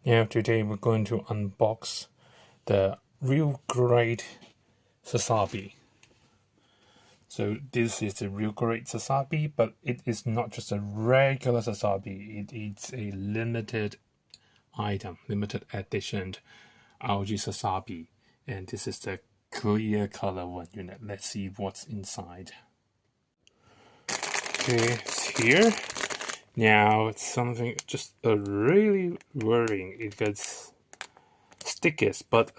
Now today we're going to unbox the real great Sazabi. So this is the real great Sazabi, but it is not just a regular Sazabi. It is a limited item, limited edition RG Sazabi, and this is the clear color one unit. Let's see what's inside. Okay, it's here. Now it's something just really worrying. It gets stickers, but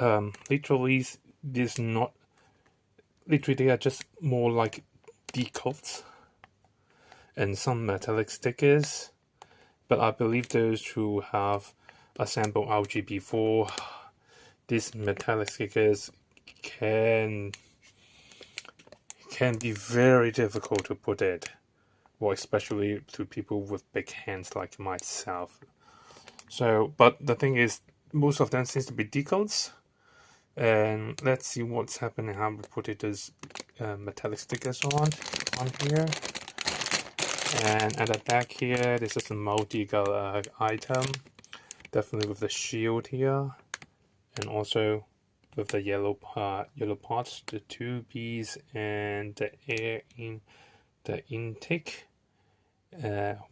literally this not literally they are just more like decals and some metallic stickers. But I believe those who have assembled RG before, these metallic stickers can be very difficult to put it. Well, especially to people with big hands like myself. So, but the thing is, most of them seems to be decals. And let's see what's happening, how we put it as metallic stickers on here. And at the back here, this is a multi-color item. Definitely with the shield here. And also with the yellow parts, the two Bs and the air in the intake.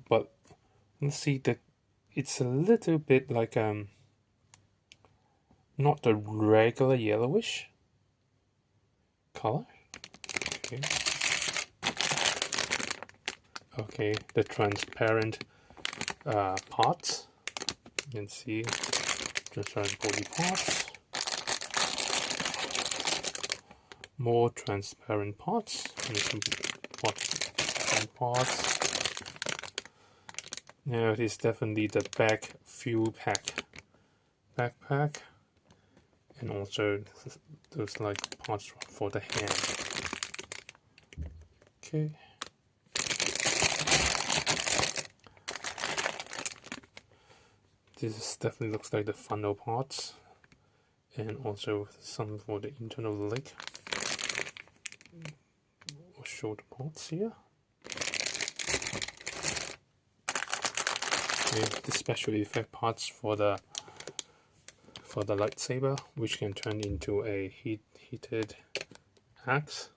But let's see, it's a little bit like not the regular yellowish color. Okay, the transparent parts. You can see transparent body parts. More transparent parts. Parts. Now it is definitely the back fuel pack backpack, and also those like parts for the hand. Okay. This definitely looks like the funnel parts, and also some for the internal leg or shoulder parts here. The special effect parts for the lightsaber, which can turn into a heated axe.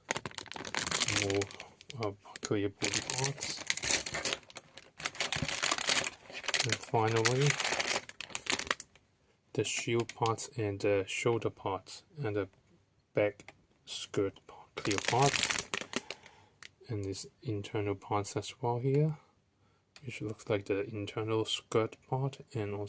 More clear body parts. And finally, the shield parts and the shoulder parts and the back skirt clear parts. And these internal parts as well here, which looks like the internal skirt part and also